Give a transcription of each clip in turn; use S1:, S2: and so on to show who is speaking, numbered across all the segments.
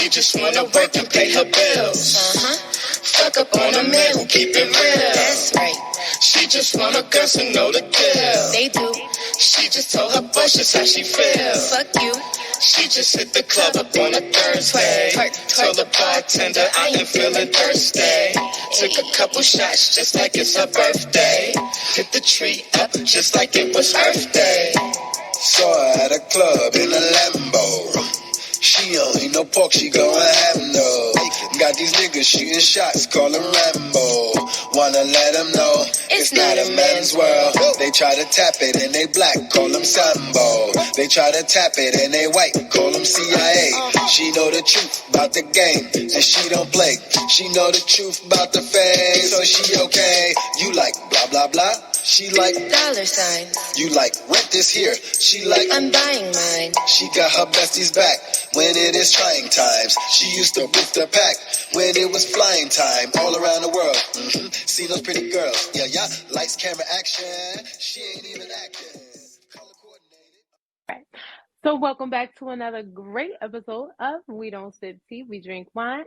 S1: She just wanna work and pay her bills. Fuck up on a man who keep it real. That's right. She just want a girl who know the deal. They do. She just told her boss just how she feels. Fuck you. She just hit the club up on a Thursday. Told the bartender I am feeling thirsty. Took a couple shots just like it's her birthday. Hit the tree up just like it was Earth Day. Saw her at a club in a Lambo. She don't eat no pork, she gon' have no. Got these niggas shooting shots, call them Rambo. Wanna let them know it's not a man's world. They try to tap it and they black, call them Sambo. They try to tap it and they white, call them CIA. She know the truth about the game, and she don't play. She know the truth about the fame, so she okay. You like blah blah blah, she like $. You like rent this here, she like I'm buying mine. She got her besties back when it is trying times. She used to boost the pack when it was flying time. All around the world, see those pretty girls. Yeah, yeah, lights, camera, action. She ain't even acting. Color coordinated.
S2: So welcome back to another great episode of We Don't Sip Tea, We Drink Wine.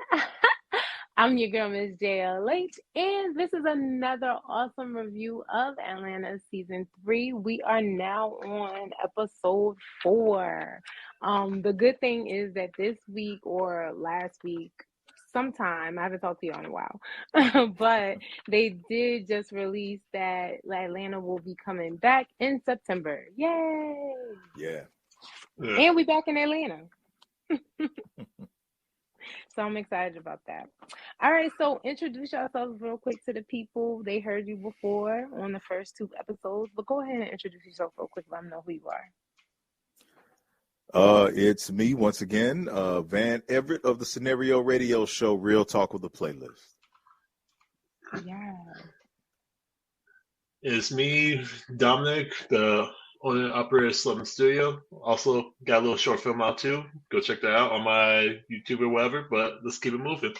S2: I'm your girl, Miss JLH, and this is another awesome review of Atlanta Season 3. We are now on episode 4. The good thing is that this week or last week, sometime, I haven't talked to you in a while, but they did just release that Atlanta will be coming back in September. Yay!
S3: Yeah.
S2: And we back in Atlanta. So I'm excited about that. All right, so introduce yourselves real quick to the people. They heard you before on the first 2 episodes, but go ahead and introduce yourself real quick. Let them know who you are.
S3: It's me once again, Van Everett of the Scenario Radio Show, Real Talk with the Playlist.
S2: Yeah.
S4: It's me, Dominic, the owner and operator of Slum Studio. Also got a little short film out too. Go check that out on my YouTube or whatever, but let's keep it moving.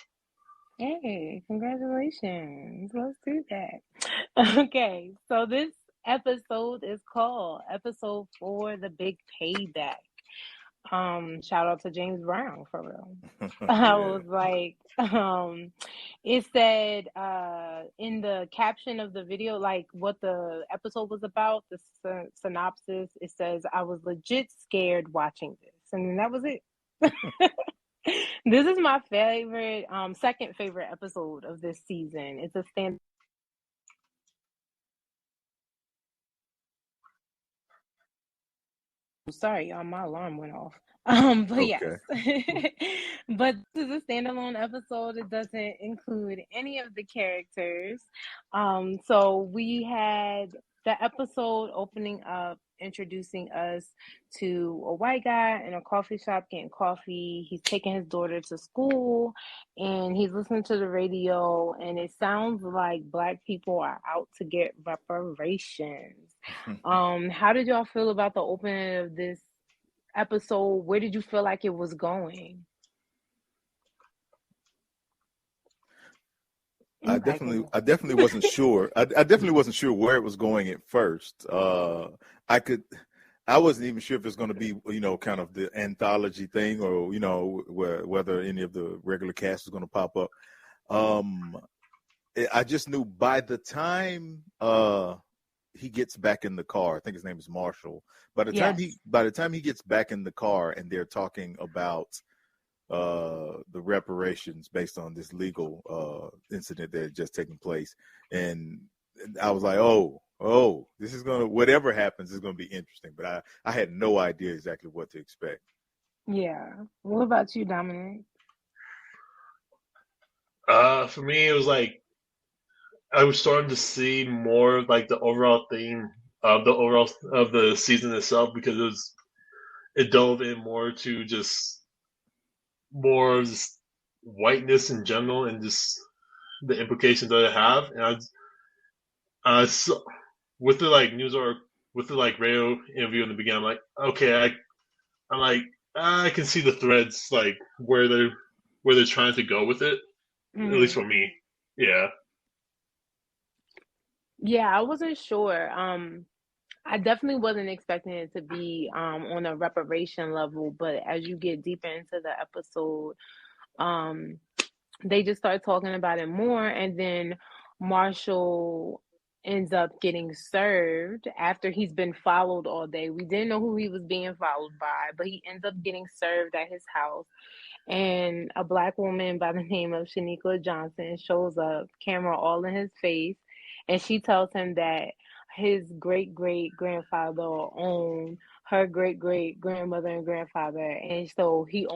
S2: Hey, congratulations. Let's do that. Okay, so this episode is called Episode 4, The Big Payback. Shout out to James Brown, for real. I was like, it said in the caption of the video, like what the episode was about, the synopsis, it says, I was legit scared watching this. And that was it. This is my favorite, second favorite episode of this season. It's a stand. Sorry, y'all, my alarm went off. But
S3: Okay.
S2: yes. But this is a standalone episode. It doesn't include any of the characters. So we had the episode opening up, introducing us to a white guy in a coffee shop getting coffee. He's taking his daughter to school and he's listening to the radio, and it sounds like Black people are out to get reparations. How did y'all feel about the opening of this episode? Where did you feel like it was going?
S3: I definitely wasn't sure. I definitely wasn't sure where it was going at first. I wasn't even sure if it's going to be, kind of the anthology thing, or whether any of the regular cast was going to pop up. I just knew by the time he gets back in the car, I think his name is Marshall. By the time he gets back in the car and they're talking about the reparations based on this legal incident that had just taken place, and I was like, oh, this is whatever happens is gonna be interesting. But I had no idea exactly what to expect.
S2: Yeah. What about you, Dominic?
S4: For me, it was like I was starting to see more like the overall theme of the season itself, because it dove in more to just more just whiteness in general and just the implications that it have. And so with the like news or with the like radio interview in the beginning, I'm like, okay, I can see the threads, like where they're trying to go with it.
S2: Mm-hmm.
S4: At least for me, yeah.
S2: Yeah, I wasn't sure. I definitely wasn't expecting it to be on a reparation level, but as you get deeper into the episode, They just start talking about it more, and then Marshall ends up getting served after he's been followed all day. We didn't know who he was being followed by, but he ends up getting served at his house. And a black woman by the name of Shaniqua Johnson shows up, camera all in his face, and she tells him that his great great grandfather owned her great great grandmother and grandfather, and so he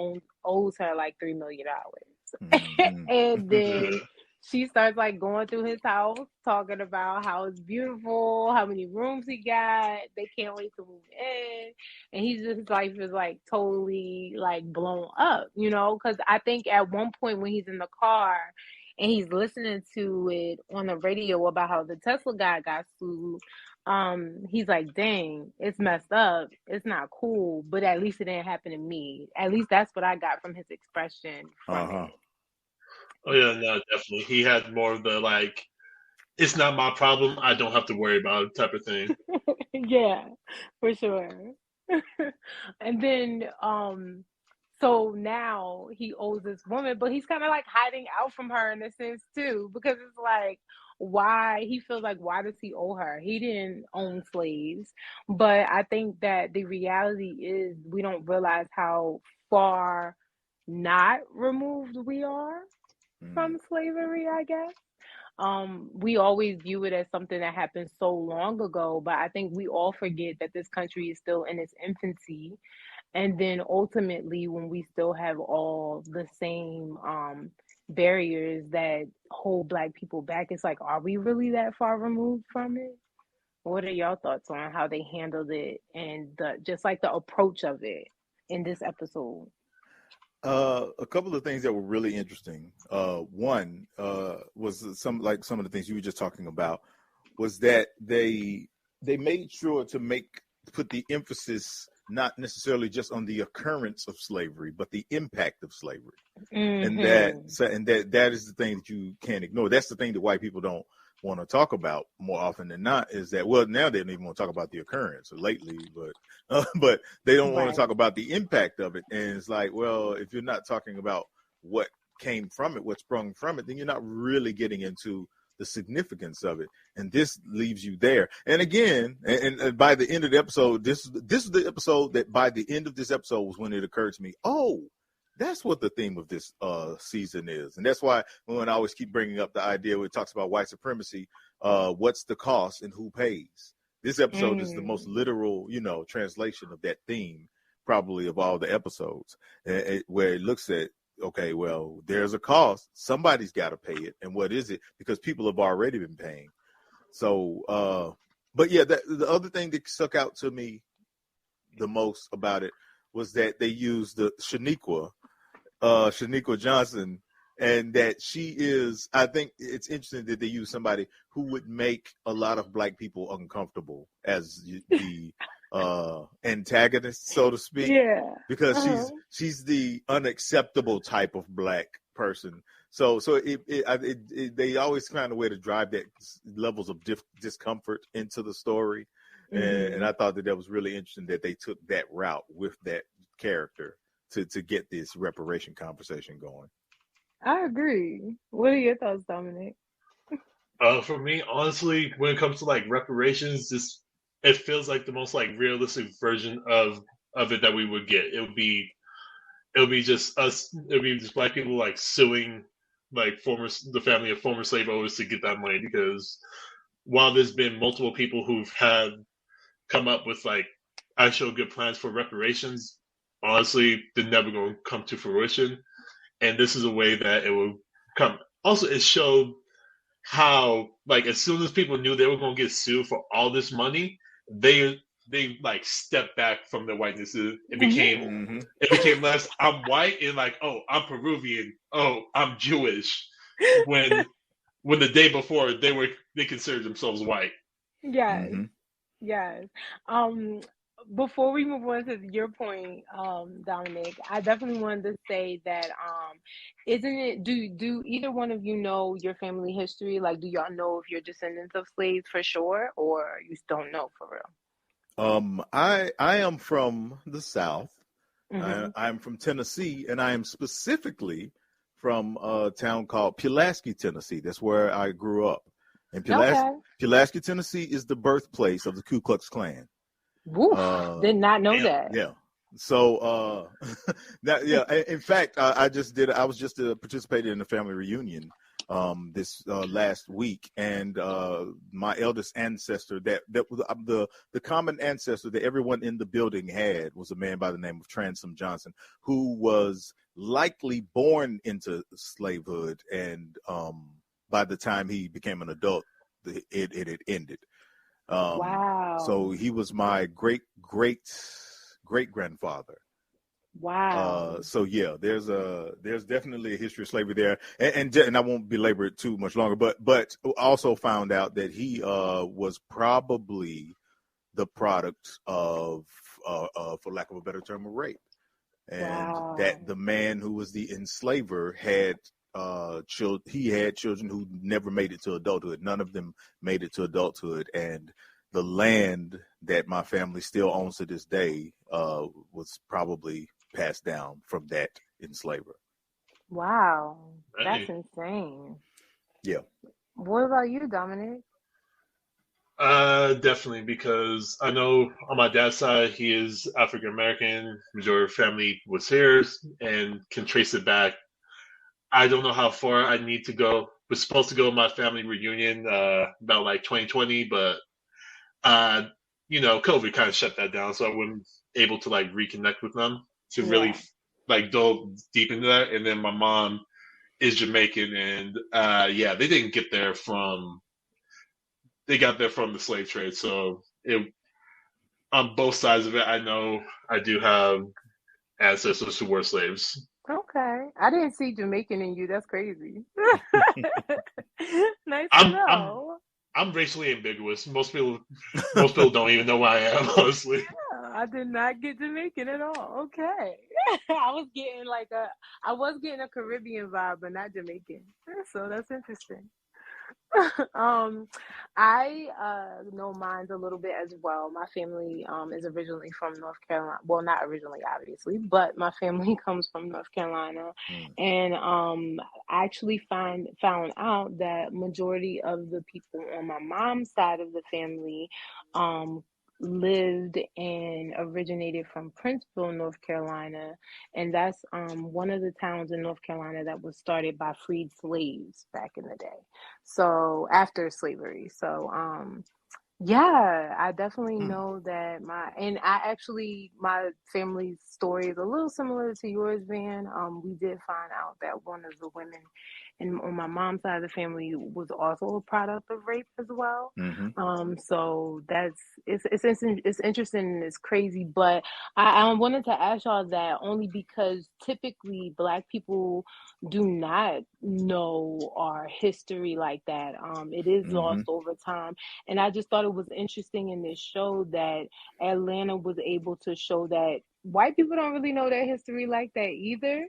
S2: owes her like $3 million.
S3: Mm-hmm.
S2: And then she starts like going through his house, talking about how it's beautiful, how many rooms he got. They can't wait to move in, and his life is like totally like blown up, because I think at one point when he's in the car and he's listening to it on the radio about how the Tesla guy got sued, he's like, dang, it's messed up, it's not cool, but at least it didn't happen to me. At least that's what I got from his expression from it.
S4: Oh yeah, no, definitely. He had more of the like, it's not my problem, I don't have to worry about it type of thing.
S2: Yeah, for sure. And then so now he owes this woman, but he's kind of like hiding out from her in a sense too, because it's like, why he feels like, why does he owe her? He didn't own slaves. But I think that the reality is we don't realize how far not removed we are from slavery, I guess. We always view it as something that happened so long ago, but I think we all forget that this country is still in its infancy. And then ultimately, when we still have all the same barriers that hold Black people back, it's like, are we really that far removed from it? What are y'all thoughts on how they handled it and just like the approach of it in this episode?
S3: A couple of things that were really interesting. One was some of the things you were just talking about, was that they made sure to put the emphasis not necessarily just on the occurrence of slavery, but the impact of slavery.
S2: Mm-hmm.
S3: And that is the thing that you can't ignore. That's the thing that white people don't want to talk about more often than not, is that, well, now they don't even want to talk about the occurrence lately, but they don't want to talk about the impact of it. And it's like, well, if you're not talking about what came from it, what sprung from it, then you're not really getting into the significance of it. And this leaves you there. And again, and by the end of the episode, this is the episode that by the end of this episode was when it occurred to me, oh, that's what the theme of this season is. And that's why when I always keep bringing up the idea where it talks about white supremacy, what's the cost and who pays? This episode is the most literal, translation of that theme, probably of all the episodes, where it looks at, okay, well, there's a cost. Somebody's got to pay it. And what is it? Because people have already been paying. So, but yeah, the other thing that stuck out to me the most about it was that they used the Shaniqua Johnson, and that she is, I think it's interesting that they use somebody who would make a lot of Black people uncomfortable as the antagonist, so to speak. Yeah. Because she's the unacceptable type of Black person. So they always find a way to drive that levels of discomfort into the story. Mm-hmm. And I thought that was really interesting that they took that route with that character to get this reparation conversation going.
S2: I agree. What are your thoughts, Dominic?
S4: For me, honestly, when it comes to like reparations, it feels like the most like realistic version of it that we would get. It'll be just us. It'll be just Black people like suing like the family of former slave owners to get that money, because while there's been multiple people who've had come up with like actual good plans for reparations, honestly, they're never going to come to fruition. And this is a way that it will come. Also, it showed how, like, as soon as people knew they were going to get sued for all this money, they like stepped back from their whiteness. It became less, I'm white, and like, oh, I'm Peruvian, oh, I'm Jewish. When the day before they considered themselves white.
S2: Yes. Mm-hmm. Yes. Before we move on to your point, Dominic, I definitely wanted to say that isn't it, do either one of you know your family history? Like, do y'all know if you're descendants of slaves for sure, or you don't know for real?
S3: I am from the South. Mm-hmm. I'm from Tennessee, and I am specifically from a town called Pulaski, Tennessee. That's where I grew up. And Pulaski, Tennessee is the birthplace of the Ku Klux Klan.
S2: Woof, did not know that.
S3: Yeah. So, in fact, I was just participated in a family reunion this last week, and my eldest ancestor, that was the common ancestor that everyone in the building had, was a man by the name of Transom Johnson, who was likely born into slavehood, and by the time he became an adult, it had ended.
S2: Wow.
S3: So he was my great grandfather.
S2: Wow.
S3: So yeah, there's definitely a history of slavery there, and I won't belabor it too much longer. But also found out that he was probably the product of, for lack of a better term, a rape, and that the man who was the enslaver had he had children who never made it to adulthood. None of them made it to adulthood, and the land that my family still owns to this day was probably passed down from that enslaver.
S2: Wow, that's insane.
S3: Yeah.
S2: What about you, Dominic?
S4: Definitely, because I know on my dad's side he is African American. Majority of family was here and can trace it back. I don't know how far I need to go. Was supposed to go to my family reunion about like 2020, but COVID kind of shut that down, so I wasn't able to like reconnect with them to really like delve deep into that. And then my mom is Jamaican, and they didn't get there they got there from the slave trade. So on both sides of it, I know I do have ancestors who were slaves.
S2: Okay, I didn't see Jamaican in you. That's crazy. Nice to know.
S4: I'm racially ambiguous. Most people don't even know who I am, honestly.
S2: Yeah, I did not get Jamaican at all. Okay. I was getting a Caribbean vibe, but not Jamaican. So that's interesting. I know mine's a little bit as well. My family is originally from North Carolina. Well, not originally, obviously, but my family comes from North Carolina, and I actually found out that majority of the people on my mom's side of the family lived and originated from Princeville, North Carolina, and that's one of the towns in North Carolina that was started by freed slaves back in the day. So after slavery. So I definitely know that my family's story is a little similar to yours, Van. We did find out that one of the women on my mom's side of the family was also a product of rape as well. So it's interesting and it's crazy. But I wanted to ask y'all that only because typically Black people do not know our history like that. It is lost over time. And I just thought it was interesting in this show that Atlanta was able to show that white people don't really know their history like that either.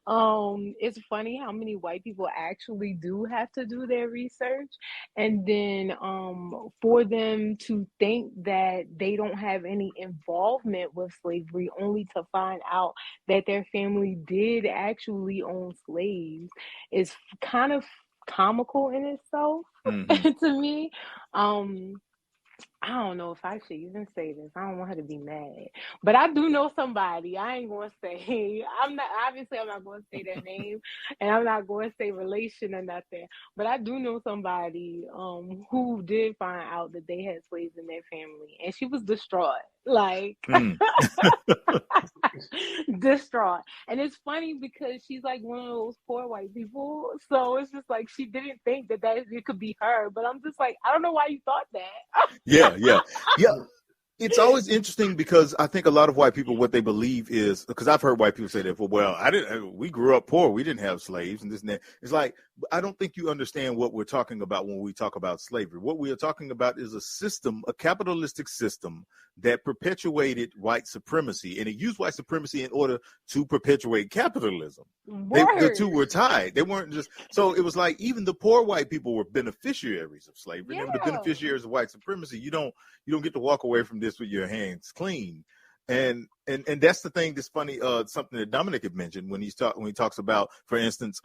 S2: It's funny how many white people actually do have to do their research, and then for them to think that they don't have any involvement with slavery, only to find out that their family did actually own slaves, is kind of comical in itself to me. I don't know if I should even say this. I don't want her to be mad. But I do know somebody. I ain't going to say. I'm not going to say their name. And I'm not going to say relation or nothing. But I do know somebody who did find out that they had slaves in their family. And she was distraught. Like, distraught. And it's funny because she's like one of those poor white people. So it's just like she didn't think that it could be her. But I'm just like, I don't know why you thought that.
S3: Yeah. It's always interesting because I think a lot of white people, what they believe is, because I've heard white people say that, we grew up poor. We didn't have slaves and this and that. It's like, I don't think you understand what we're talking about when we talk about slavery. What we are talking about is a system, a capitalistic system that perpetuated white supremacy, and it used white supremacy in order to perpetuate capitalism. The two were tied. They weren't just, so it was like even the poor white people were beneficiaries of slavery. They were the beneficiaries of white supremacy. You don't get to walk away from this with your hands clean. And that's the thing that's funny. Something that Dominic had mentioned when he talks about, for instance,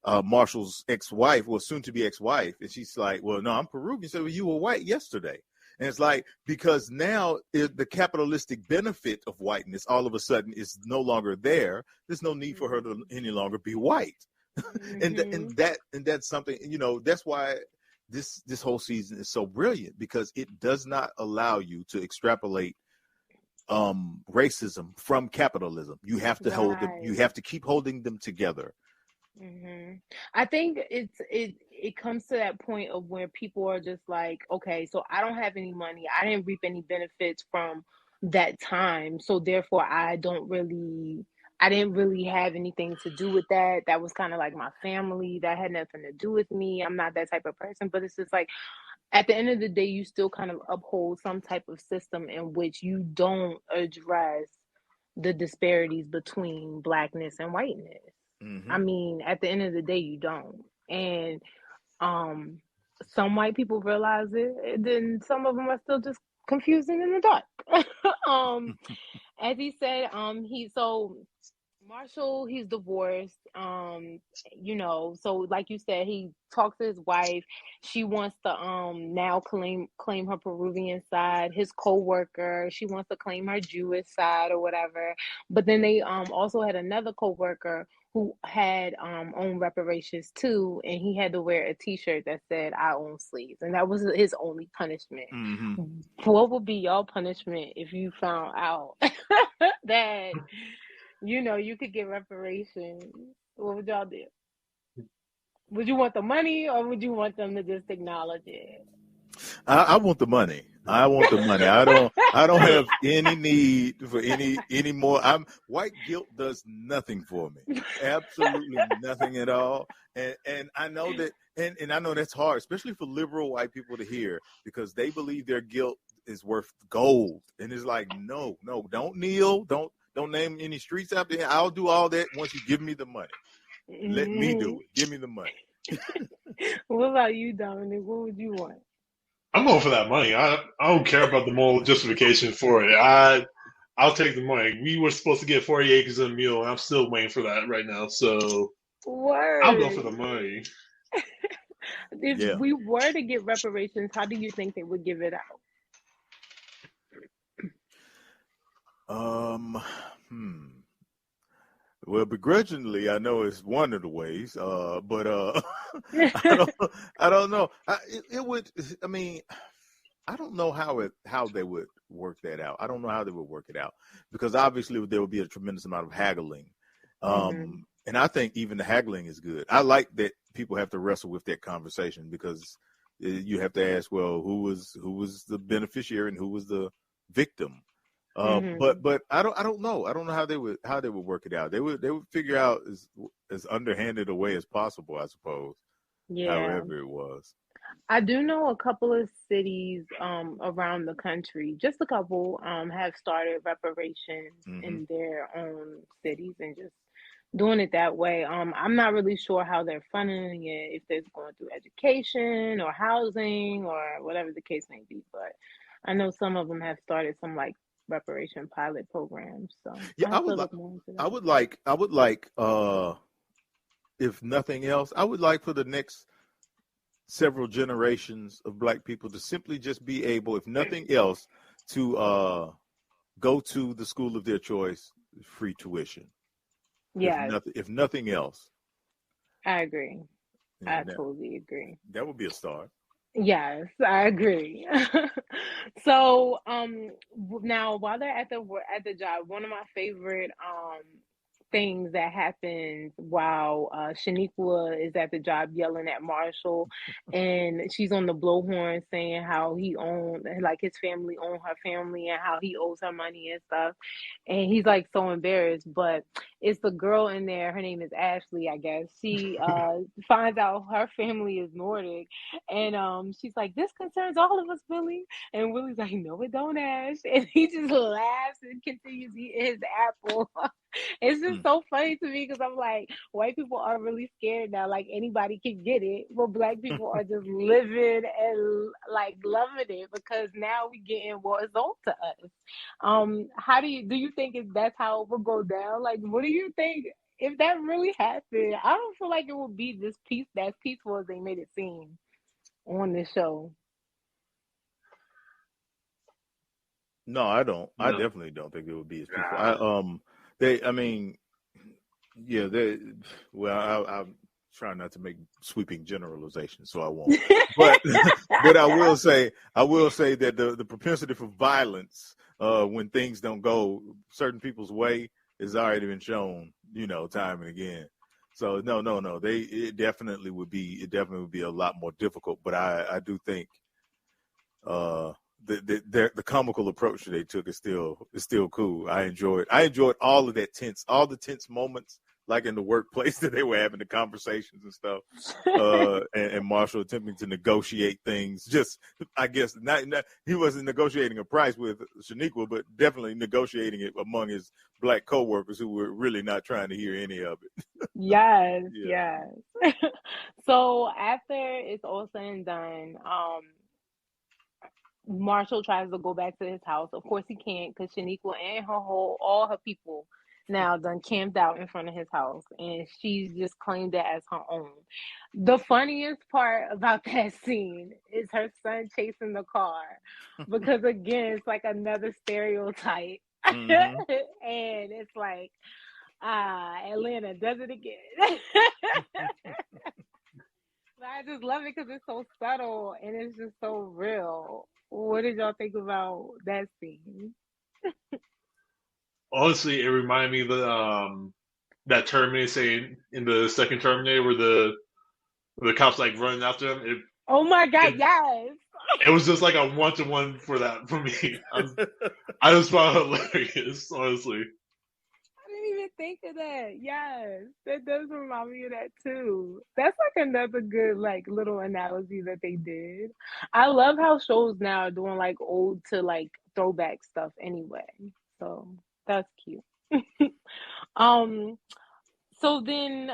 S3: Marshall's ex-wife, well, soon to be ex-wife, and she's like, "Well, no, I'm Peruvian." He said, "Well, you were white yesterday." And it's like, because now the capitalistic benefit of whiteness all of a sudden is no longer there. There's no need for her to any longer be white. and that's something, that's why this whole season is so brilliant, because it does not allow you to extrapolate racism from capitalism. You have to hold them, you have to keep holding them together.
S2: I think it comes to that point of where people are just like, okay, so I don't have any money, I didn't reap any benefits from that time, so therefore I didn't really have anything to do with that. That was kind of like my family. That had nothing to do with me. I'm not that type of person. But it's just like, at the end of the day, you still kind of uphold some type of system in which you don't address the disparities between blackness and whiteness. I mean, at the end of the day, you don't. And some white people realize it, and then some of them are still just confusing in the dark. As he said, Marshall, he's divorced. So like you said, he talks to his wife. She wants to now claim her Peruvian side. His co-worker, she wants to claim her Jewish side or whatever. But then they also had another co-worker who had owned reparations too, and he had to wear a T-shirt that said "I own slaves," and that was his only punishment. What would be your punishment if you found out that you could get reparations? What would y'all do? Would you want the money, or would you want them to just acknowledge it?
S3: I want the money. I want the money. I don't have any need for any more. White guilt does nothing for me. Absolutely nothing at all. And I know that, and I know that's hard, especially for liberal white people to hear, because they believe their guilt is worth gold. And it's like, no, don't kneel, don't name any streets out there. I'll do all that once you give me the money. Let me do it. Give me the money.
S2: What about you, Dominic? What would you want?
S4: I'm going for that money. I don't care about the moral justification for it. I'll take the money. We were supposed to get 40 acres and a mule, and I'm still waiting for that right now. So I'll go for the money.
S2: If we were to get reparations, how do you think they would give it out?
S3: Well, begrudgingly, I know it's one of the ways, but I don't know. It would. I mean, I don't know how they would work that out. I don't know how they would work it out, because obviously there would be a tremendous amount of haggling, and I think even the haggling is good. I like that people have to wrestle with that conversation, because you have to ask, well, who was the beneficiary and who was the victim. But I don't know. I don't know how they would work it out. They would figure out as underhanded a way as possible, I suppose. Yeah. However it was.
S2: I do know a couple of cities around the country, just a couple, have started reparations in their own cities and just doing it that way. I'm not really sure how they're funding it, if they're going through education or housing or whatever the case may be. But I know some of them have started some like reparation pilot programs. So
S3: yeah, I would like if nothing else, I would like for the next several generations of Black people to simply just be able, if nothing else, to go to the school of their choice, free tuition.
S2: Yeah.
S3: If nothing else.
S2: I agree. I totally agree.
S3: That would be a start.
S2: Yes, I agree. So, now while they're at the job, one of my favorite things that happens while Shaniqua is at the job yelling at Marshall, and she's on the blowhorn saying how his family own her family and how he owes her money and stuff, and he's like so embarrassed. But it's the girl in there, her name is Ashley, I guess. She finds out her family is Nordic, and she's like, "This concerns all of us, Willie." And Willie's like, "No, it don't, Ash." And he just laughs and continues eating his apple. It's just so funny to me because I'm like, white people are really scared now. Like anybody can get it, but black people are just living and like loving it because now we getting what is owed to us. How do you think that's how it will go down? Like, what do you think if that really happened? I don't feel like it would be this that's peaceful as they made it seem on this show.
S3: No, I don't. I
S4: No.
S3: definitely don't think it would be as peaceful. I'm trying not to make sweeping generalizations, so I won't. But I will say that the propensity for violence when things don't go certain people's way has already been shown, time and again. So no. It definitely would be a lot more difficult. But I do think the comical approach that they took is still cool. I enjoyed all of that all the tense moments, like in the workplace that they were having the conversations and stuff, and Marshall attempting to negotiate things. Just, I guess, not he wasn't negotiating a price with Shaniqua, but definitely negotiating it among his black coworkers who were really not trying to hear any of it.
S2: Yes, yes. So after it's all said and done, Marshall tries to go back to his house. Of course he can't because Shaniqua and all her people now done camped out in front of his house, and she's just claimed it as her own. The funniest part about that scene is her son chasing the car because again it's like another stereotype.
S3: Mm-hmm.
S2: And it's like Atlanta does it again. I just love it because it's so subtle and it's just so real. What did y'all think about that scene?
S4: Honestly, it reminded me of that Terminator scene in the second Terminator where the cops like running after him.
S2: Oh my God, yes.
S4: It was just like a 1-to-1 for me. I just found it hilarious, honestly.
S2: I didn't even think of that. Yes, that does remind me of that too. That's like another good like little analogy that they did. I love how shows now are doing like old to like throwback stuff anyway. So that's cute. So then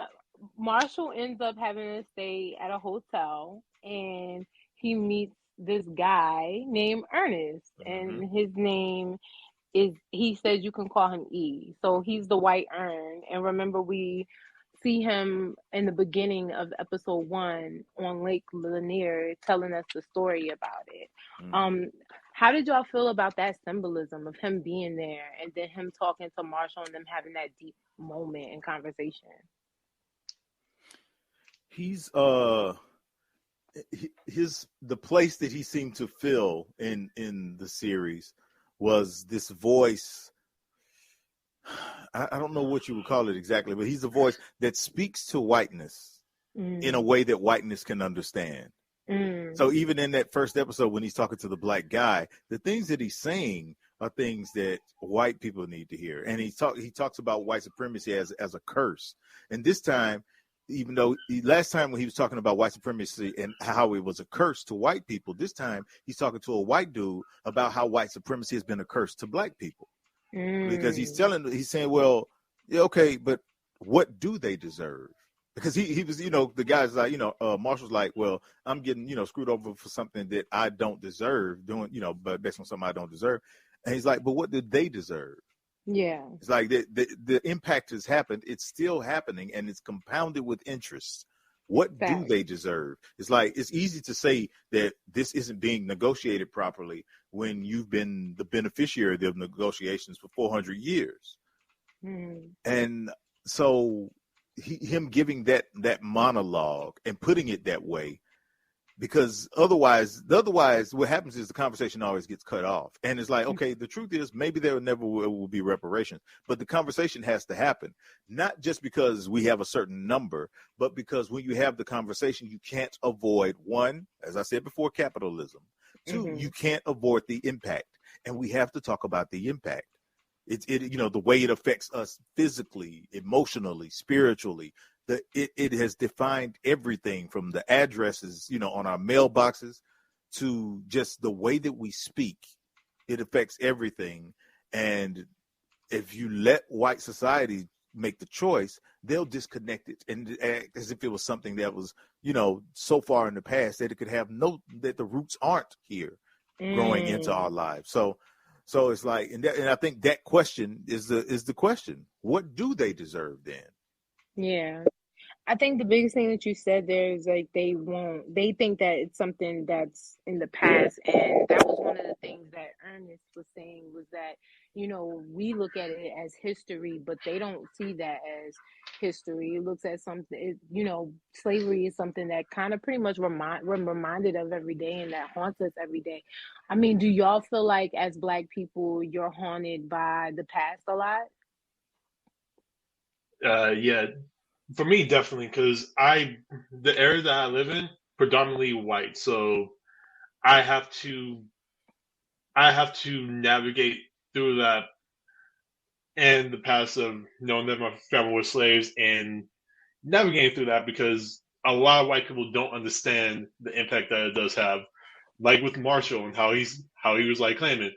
S2: Marshall ends up having to stay at a hotel and he meets this guy named Ernest,
S3: Mm-hmm.
S2: and his name he says you can call him E. So he's the white Ern. And remember, we see him in the beginning of episode 1 on Lake Lanier telling us the story about it.
S3: Mm-hmm.
S2: How did y'all feel about that symbolism of him being there and then him talking to Marshall and them having that deep moment in conversation?
S3: He's the place that he seemed to fill in the series was this voice. I don't know what you would call it exactly, but he's a voice that speaks to whiteness in a way that whiteness can understand. So even in that first episode, when he's talking to the black guy, the things that he's saying are things that white people need to hear. And he talks about white supremacy as a curse. And this time, even though last time when he was talking about white supremacy and how it was a curse to white people, this time he's talking to a white dude about how white supremacy has been a curse to black people. Because he's saying, well, yeah, okay, but what do they deserve? Because he was, the guy's like, Marshall's like, well, I'm getting, screwed over for something that I don't deserve doing, but based on something I don't deserve. And he's like, but what did they deserve?
S2: Yeah.
S3: It's like the impact has happened. It's still happening and it's compounded with interest. What do they deserve? It's like, it's easy to say that this isn't being negotiated properly when you've been the beneficiary of the negotiations for 400 years. And so him giving that monologue and putting it that way, because otherwise what happens is the conversation always gets cut off. And it's like, okay, the truth is maybe there never will be reparations, but the conversation has to happen, not just because we have a certain number, but because when you have the conversation, you can't avoid, one, as I said before, capitalism. Two, you can't avoid the impact. And we have to talk about the impact. The way it affects us physically, emotionally, spiritually. It has defined everything from the addresses, on our mailboxes to just the way that we speak. It affects everything. And if you let white society make the choice, they'll disconnect it and act as if it was something that was, so far in the past that it could have that the roots aren't here growing into our lives. So it's like, and I think that question is the question. What do they deserve then?
S2: Yeah. I think the biggest thing that you said there is like they think that it's something that's in the past. And that was one of the things that Ernest was saying, was that, we look at it as history, but they don't see that as history. It looks at something, slavery is something that kind of pretty much we're reminded of every day, and that haunts us every day. I mean, do y'all feel like as Black people, you're haunted by the past a lot?
S4: Yeah. For me, definitely, because the area that I live in, predominantly white, so I have to navigate through that and the past of knowing that my family were slaves and navigating through that, because a lot of white people don't understand the impact that it does have. Like with Marshall and how he was like claiming,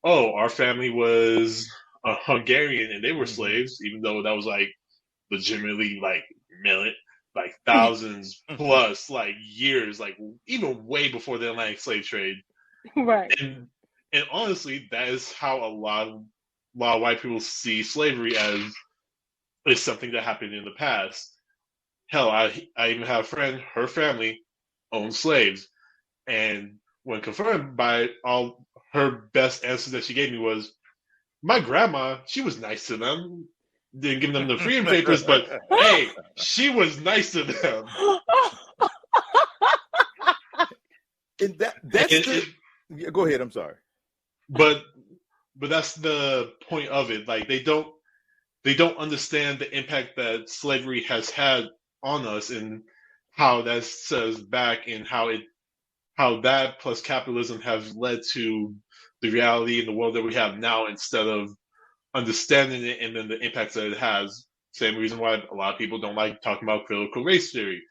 S4: oh, our family was a Hungarian and they were slaves, even though that was like legitimately like like thousands plus like years, like even way before the Atlantic slave trade.
S2: Right.
S4: And honestly, that is how a lot of white people see slavery as something that happened in the past. Hell, I even have a friend, her family owned slaves, and when confirmed by all her best answers that she gave me was, my grandma, she was nice to them. Didn't give them the freedom papers, but hey, she was nice to them.
S3: And go ahead. I'm sorry.
S4: But that's the point of it. Like they don't understand the impact that slavery has had on us and how that says back, and how that plus capitalism has led to the reality in the world that we have now, instead of understanding it and then the impacts that it has. Same reason why a lot of people don't like talking about critical race theory,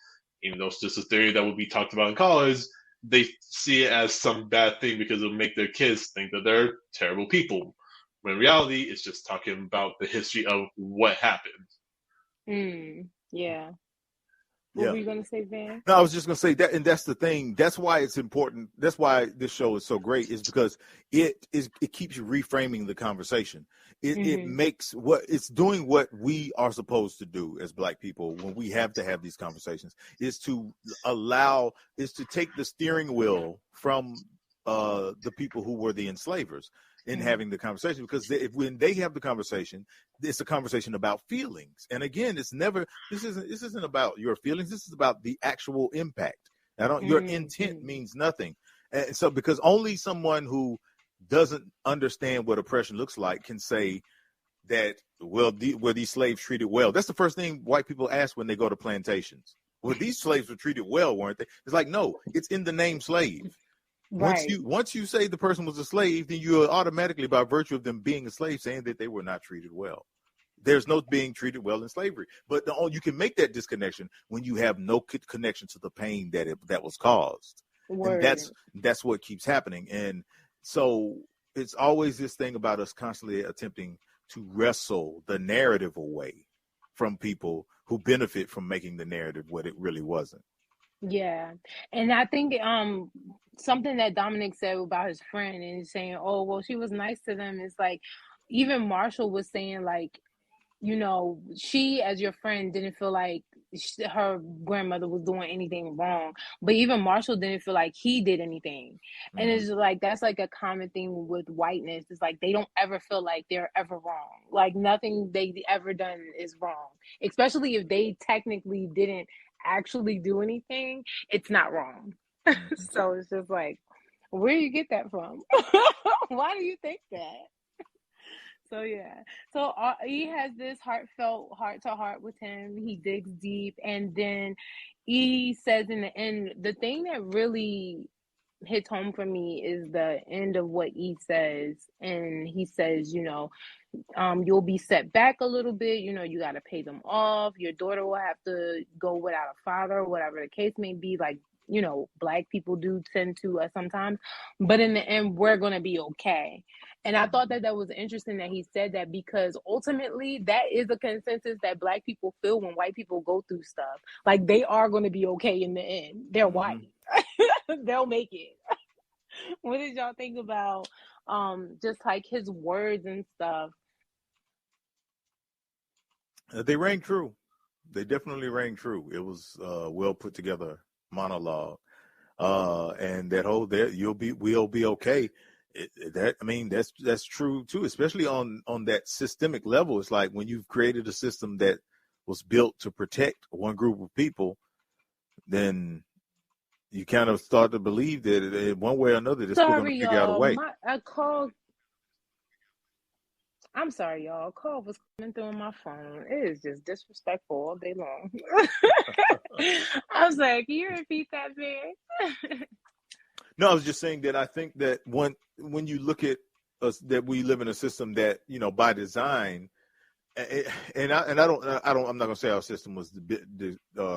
S4: even though it's just a theory that would be talked about in college. They see it as some bad thing because it'll make their kids think that they're terrible people. When in reality, it's just talking about the history of what happened.
S2: Yeah. What were you going to say, Van?
S3: No, I was just going to say that, and that's the thing. That's why it's important. That's why this show is so great, is because it keeps you reframing the conversation. It makes it's doing what we are supposed to do as Black people when we have to have these conversations, is to take the steering wheel from the people who were the enslavers in having the conversation, because when they have the conversation, it's a conversation about feelings. And again, this isn't about your feelings. This is about the actual impact. Your intent means nothing. And so, because only someone who doesn't understand what oppression looks like can say that, were these slaves treated well? That's the first thing white people ask when they go to plantations. Well, these slaves were treated well, weren't they? It's like, no, it's in the name slave. Right. Once you say the person was a slave, then you are automatically, by virtue of them being a slave, saying that they were not treated well. There's no being treated well in slavery. But you can make that disconnection when you have no connection to the pain that was caused. Word. And that's what keeps happening. And so it's always this thing about us constantly attempting to wrestle the narrative away from people who benefit from making the narrative what it really wasn't.
S2: Yeah. And I think something that Dominic said about his friend and saying, oh, well, she was nice to them. It's like, even Marshall was saying, like, she, as your friend, didn't feel like her grandmother was doing anything wrong. But even Marshall didn't feel like he did anything. And it's like, that's like a common thing with whiteness. It's like, they don't ever feel like they're ever wrong. Like, nothing they ever done is wrong. Especially if they technically didn't actually do anything, it's not wrong. So it's just like, where do you get that from? Why do you think that? So yeah, so he has this heartfelt heart-to-heart with him. He digs deep, and then he says in the end, the thing that really hits home for me is the end of what he says. And he says, you'll be set back a little bit. You got to pay them off. Your daughter will have to go without a father, whatever the case may be. Like, Black people do tend to sometimes. But in the end, we're going to be okay. And I thought that was interesting that he said that, because ultimately that is a consensus that Black people feel when white people go through stuff. Like, they are going to be okay in the end. They're white. They'll make it. What did y'all think about just like his words and stuff?
S3: They rang true. They definitely rang true. It was well put together monologue. And that whole we'll be okay. That's true too, especially on that systemic level. It's like when you've created a system that was built to protect one group of people, then you kind of start to believe that one way or another, they're still going to figure out a way.
S2: I'm sorry, y'all. A call was coming through on my phone. It is just disrespectful all day long. I was like, can you repeat that, man?
S3: No, I was just saying that I think that when you look at us, that we live in a system that, by design, I'm not going to say our system was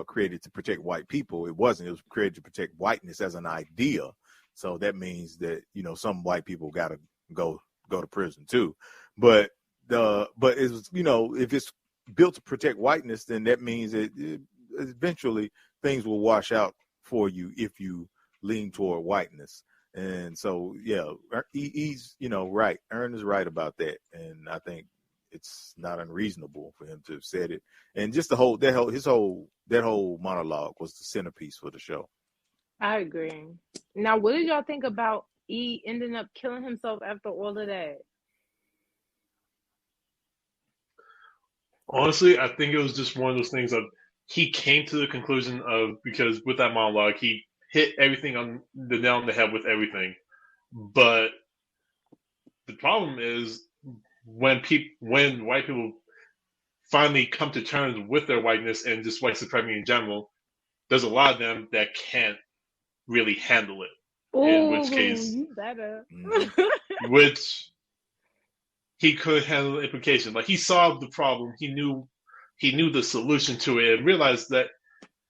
S3: created to protect white people. It wasn't. It was created to protect whiteness as an idea. So that means that, some white people got to go to prison too. But it's, if it's built to protect whiteness, then that means that eventually things will wash out for you if you lean toward whiteness. And so, yeah, he's, right. Ern is right about that. And I think it's not unreasonable for him to have said it. And just that whole monologue was the centerpiece for the show.
S2: I agree. Now, what did y'all think about E ending up killing himself after all of that?
S4: Honestly, I think it was just one of those things of he came to the conclusion of, because with that monologue, he hit everything on the nail on the head with everything. But the problem is when white people finally come to terms with their whiteness and just white supremacy in general, there's a lot of them that can't really handle it.
S2: Ooh,
S4: in which case,
S2: you better.
S4: which he could handle the implication. Like, he saw the problem, he knew the solution to it, and realized that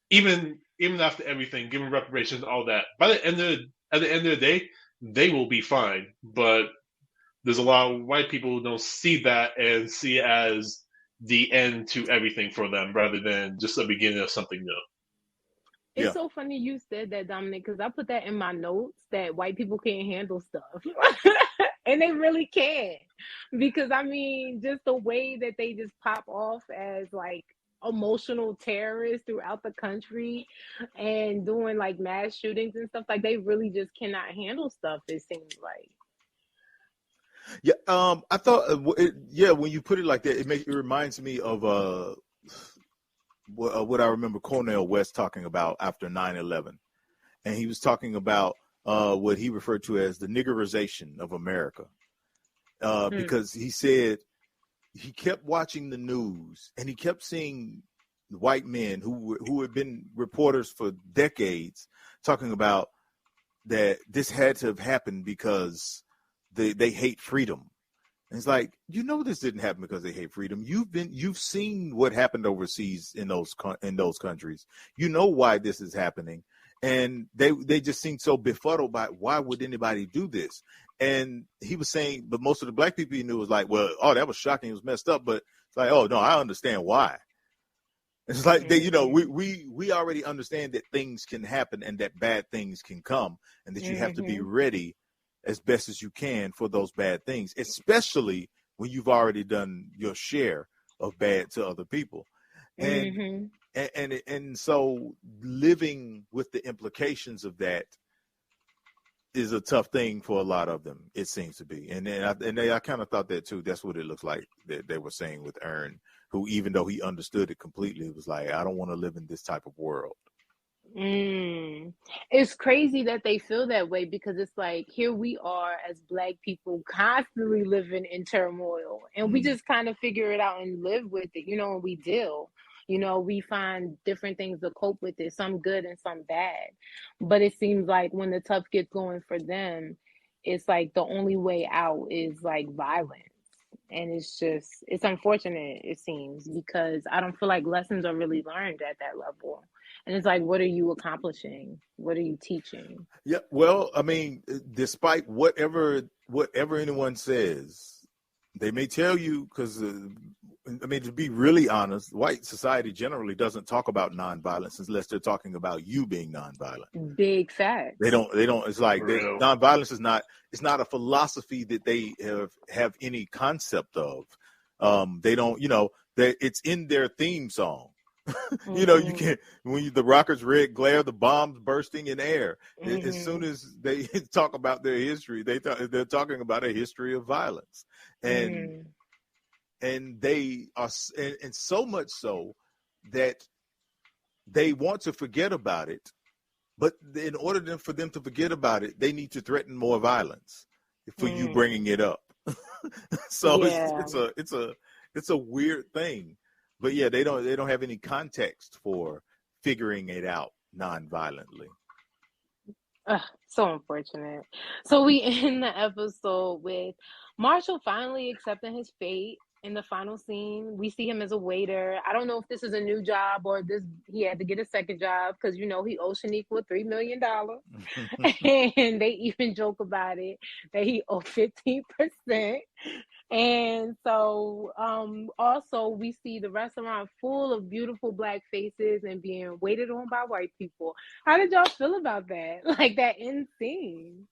S4: even after everything, given reparations, all that, at the end of the day, they will be fine. But there's a lot of white people who don't see that and see it as the end to everything for them, rather than just the beginning of something new.
S2: It's so funny you said that, Dominic, because I put that in my notes that white people can't handle stuff. And they really can. Because, just the way that they just pop off as, like, emotional terrorists throughout the country and doing, like, mass shootings and stuff, like, they really just cannot handle stuff, it seems like.
S3: Yeah, I thought, when you put it like that, it reminds me of what I remember Cornel West talking about after 9/11, and he was talking about what he referred to as the niggerization of America, because he said he kept watching the news and he kept seeing white men who had been reporters for decades talking about that this had to have happened because they hate freedom. And it's like, this didn't happen because they hate freedom. You've seen what happened overseas in those countries. You know why this is happening, and they just seem so befuddled by why would anybody do this. And he was saying, but most of the black people he knew was like, well, oh, that was shocking, it was messed up, but it's like, oh no, I understand why. It's like they, we already understand that things can happen and that bad things can come, and that you have to be ready as best as you can for those bad things, especially when you've already done your share of bad to other people. And and so living with the implications of that is a tough thing for a lot of them, it seems to be. And I kind of thought that too. That's what it looks like that they were saying with Ern, who, even though he understood it completely, was like, I don't want to live in this type of world.
S2: It's crazy that they feel that way, because it's like, here we are as black people constantly living in turmoil, and we just kind of figure it out and live with it, and we deal. We find different things to cope with it, some good and some bad. But it seems like when the tough gets going for them, it's like the only way out is like violence. And it's unfortunate, it seems, because I don't feel like lessons are really learned at that level. And it's like, what are you accomplishing? What are you teaching?
S3: Yeah, well, despite whatever whatever anyone says, they may tell you, because to be really honest, white society generally doesn't talk about nonviolence unless they're talking about you being nonviolent.
S2: Big fact.
S3: They don't. It's like nonviolence is not. It's not a philosophy that they have any concept of. They don't. It's in their theme song. You can't, when the rockets red glare, the bombs bursting in air. As soon as they talk about their history, they're talking about a history of violence, and they are, and so much so that they want to forget about it. But in order for them to forget about it, they need to threaten more violence for you bringing it up. So it's a weird thing. But yeah, they don't have any context for figuring it out non-violently.
S2: So unfortunate. So we end the episode with Marshall finally accepting his fate. In the final scene, we see him as a waiter. I don't know if this is a new job or he had to get a second job, because he owes Shaniqua $3 million. And they even joke about it, that he owed 15%. And so also we see the restaurant full of beautiful Black faces and being waited on by white people. How did y'all feel about that? Like that end scene?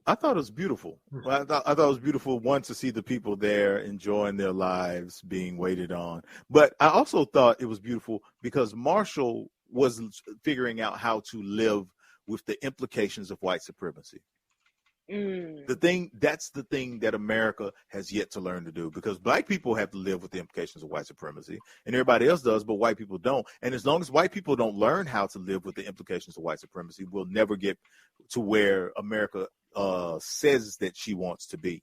S3: I thought it was beautiful. I thought it was beautiful, one, to see the people there enjoying their lives, being waited on. But I also thought it was beautiful because Marshall was figuring out how to live with the implications of white supremacy. That's the thing that America has yet to learn to do, because Black people have to live with the implications of white supremacy, and everybody else does, but white people don't. And as long as white people don't learn how to live with the implications of white supremacy, we'll never get to where America says that she wants to be.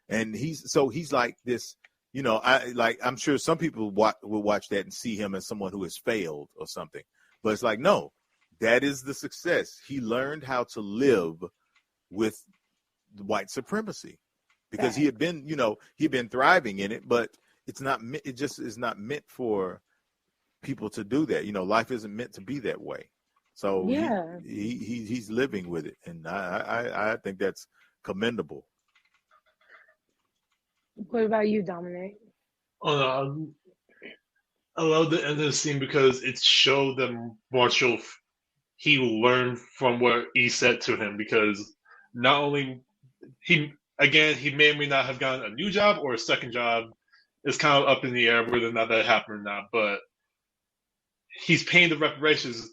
S3: And he's like this, I'm sure some people will watch that and see him as someone who has failed or something, but it's like, no, that is the success. He learned how to live with white supremacy, because he had been thriving in it, but it just is not meant for people to do that. Life isn't meant to be that way. So he's living with it, and I think that's commendable.
S2: What about you, Dominic?
S4: I love the end of the scene because it showed them Marshall. He learned from what he said to him, because not only he may or may not have gotten a new job or a second job. It's kind of up in the air whether or not that happened or not, but he's paying the reparations,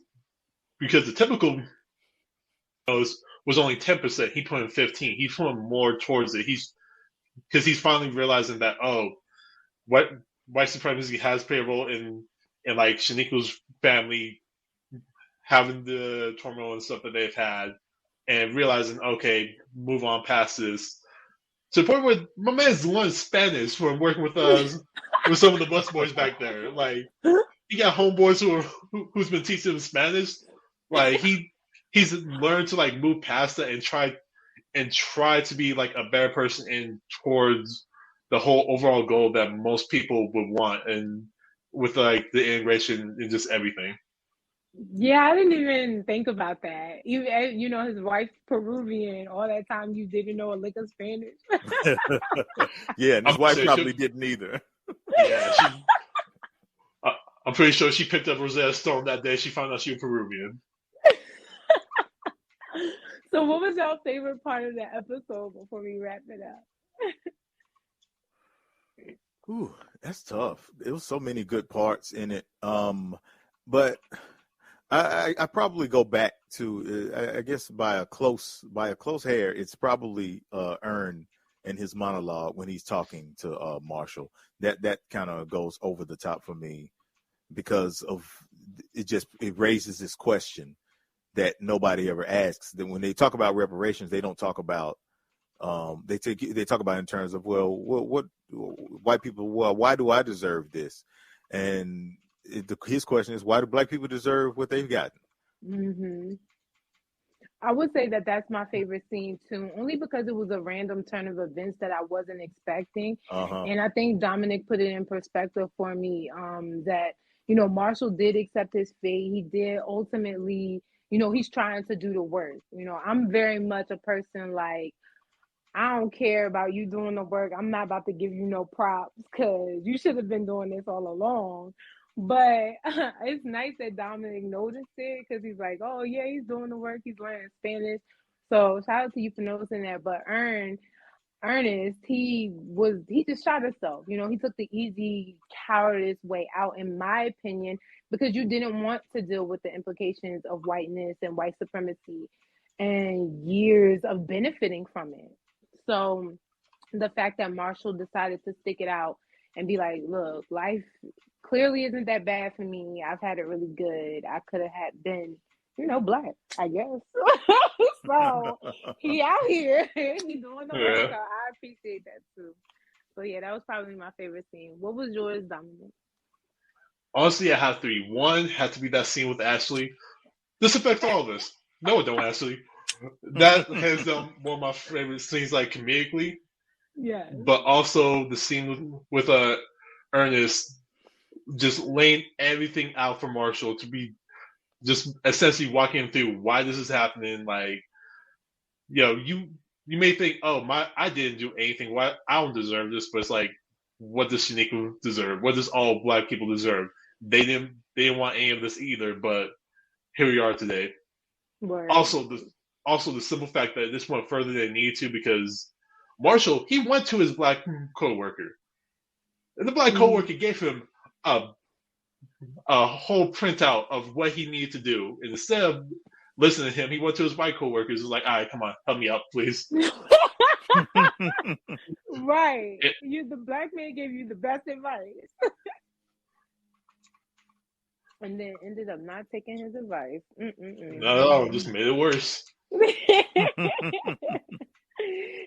S4: because the typical was only 10%. He put in 15. He's putting more towards it. Because he's finally realizing that, white supremacy has played a role in like Shaniqua's family having the turmoil and stuff that they've had, and realizing, okay, move on past this. To the point where my man's learning Spanish from working with some of the bus boys back there. Like, he got homeboys who's been teaching him Spanish. Like, he's learned to like move past that and try to be like a better person in towards the whole overall goal that most people would want, and with like the integration and just everything.
S2: Yeah, I didn't even think about that. His wife's Peruvian. All that time you didn't know a lick of Spanish.
S3: Yeah, and his wife probably didn't either.
S4: Yeah, I'm pretty sure she picked up Rosetta Stone that day she found out she was Peruvian.
S2: So what was your favorite part of the episode before we wrap it up?
S3: Ooh, that's tough. There was so many good parts in it. But I probably go back to, I guess by a close hair, it's probably Ern and his monologue when he's talking to Marshall. That kind of goes over the top for me, because of it raises this question that nobody ever asks. That when they talk about reparations, they don't talk about they talk about in terms of, well, what white people, well, why do I deserve this? And his question is, why do Black people deserve what they've gotten?
S2: Mm-hmm. I would say that that's my favorite scene too, only because it was a random turn of events that I wasn't expecting. And I think Dominic put it in perspective for me, that Marshall did accept his fate. He did ultimately he's trying to do the work. I'm very much a person like, I don't care about you doing the work. I'm not about to give you no props because you should have been doing this all along. But it's nice that Dominic noticed it because he's like, oh, yeah, he's doing the work. He's learning Spanish. So shout out to you for noticing that. But Ernest, he just shot himself. He took the easy cowardice way out, in my opinion, because you didn't want to deal with the implications of whiteness and white supremacy and years of benefiting from it. So the fact that Marshall decided to stick it out and be like, look, life clearly isn't that bad for me. I've had it really good. I could have been, black, I guess. So he out here, he doing the work. So I appreciate that too. So yeah, that was probably my favorite scene. What was yours, Dominic?
S4: Honestly, I have three. One had to be that scene with Ashley. This affects all of us. No, it don't, Ashley. That has one of my favorite scenes, like comedically.
S2: Yeah.
S4: But also the scene with Ernest just laying everything out for Marshall to be just essentially walking him through why this is happening. Like, you may think, oh, I didn't do anything. Why I don't deserve this? But it's like, what does Shaniqua deserve? What does all black people deserve? They didn't want any of this either. But here we are today.
S2: Word.
S4: Also the simple fact that this went further than it needed to, because Marshall, he went to his black coworker, and the black coworker gave him a whole printout of what he needed to do. And instead of listening to him, he went to his white coworkers and was like, all right, come on, help me out, please.
S2: Right. The black man gave you the best advice. And then ended up not taking his advice.
S4: No, just made it worse.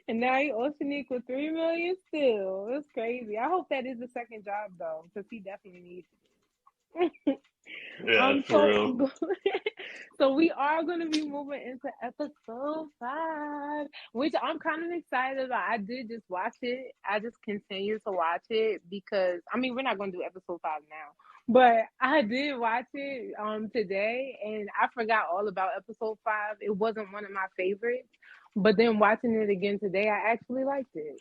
S2: And now he Oceanic with $3 million still. It's crazy. I hope that is the second job though, because he definitely needs it.
S4: Yeah, for real.
S2: So we are going to be moving into episode 5, which I'm kind of excited about. I did just watch it. I just continue to watch it because, we're not going to do episode 5 now. But I did watch it today, and I forgot all about episode 5. It wasn't one of my favorites. But then watching it again today, I actually liked it.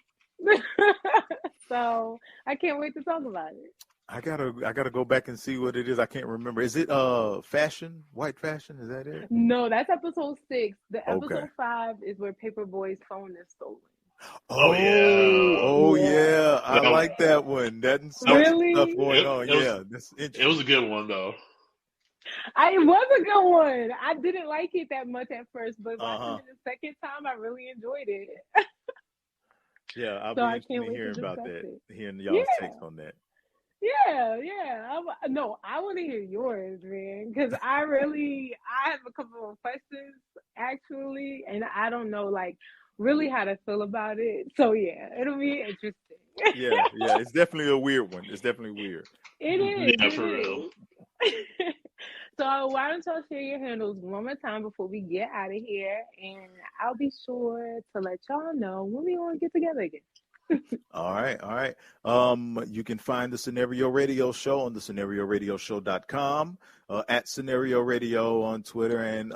S2: So I can't wait to talk about it.
S3: I gotta go back and see what it is. I can't remember. Is it fashion? White fashion? Is that it?
S2: No, that's episode 6. The episode 5 is where Paperboy's phone is stolen.
S3: Oh yeah. I like that one. That's
S2: really
S3: stuff going on. That's interesting.
S4: It was a good one though.
S2: It was a good one. I didn't like it that much at first, but watching it the second time, I really enjoyed it.
S3: Yeah, I'll be interested in hearing about that. Hearing y'all's takes on that.
S2: Yeah. I want to hear yours, man, because I have a couple of questions actually, and I don't know really how to feel about it. So yeah, it'll be interesting.
S3: yeah, it's definitely a weird one. It's definitely weird.
S2: It is.
S4: Yeah, for real.
S2: So why don't y'all share your handles one more time before we get out of here, and I'll be sure to let y'all know when we want to get together again.
S3: All right. You can find the Scenario Radio Show on the scenarioradioshow.com, at Scenario Radio on Twitter, and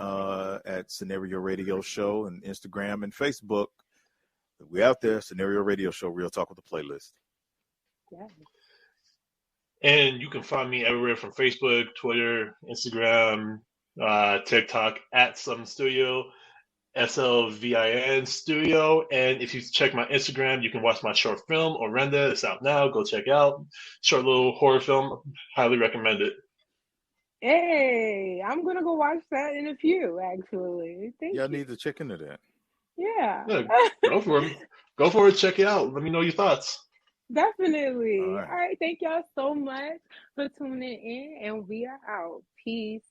S3: at Scenario Radio Show and Instagram and Facebook. We out there, Scenario Radio Show, Real Talk with a Playlist.
S2: Yeah.
S4: And you can find me everywhere from Facebook, Twitter, Instagram, TikTok, at Some Studio, SLVIN Studio. And if you check my Instagram, you can watch my short film, Orenda. It's out now. Go check it out. Short little horror film. Highly recommend it.
S2: Hey, I'm going to go watch that in a few, actually. Thank you.
S3: Y'all need to check into that.
S2: Yeah.
S4: Go for it. Go for it. Check it out. Let me know your thoughts.
S2: Definitely. All right. Thank y'all so much for tuning in, and we are out. Peace.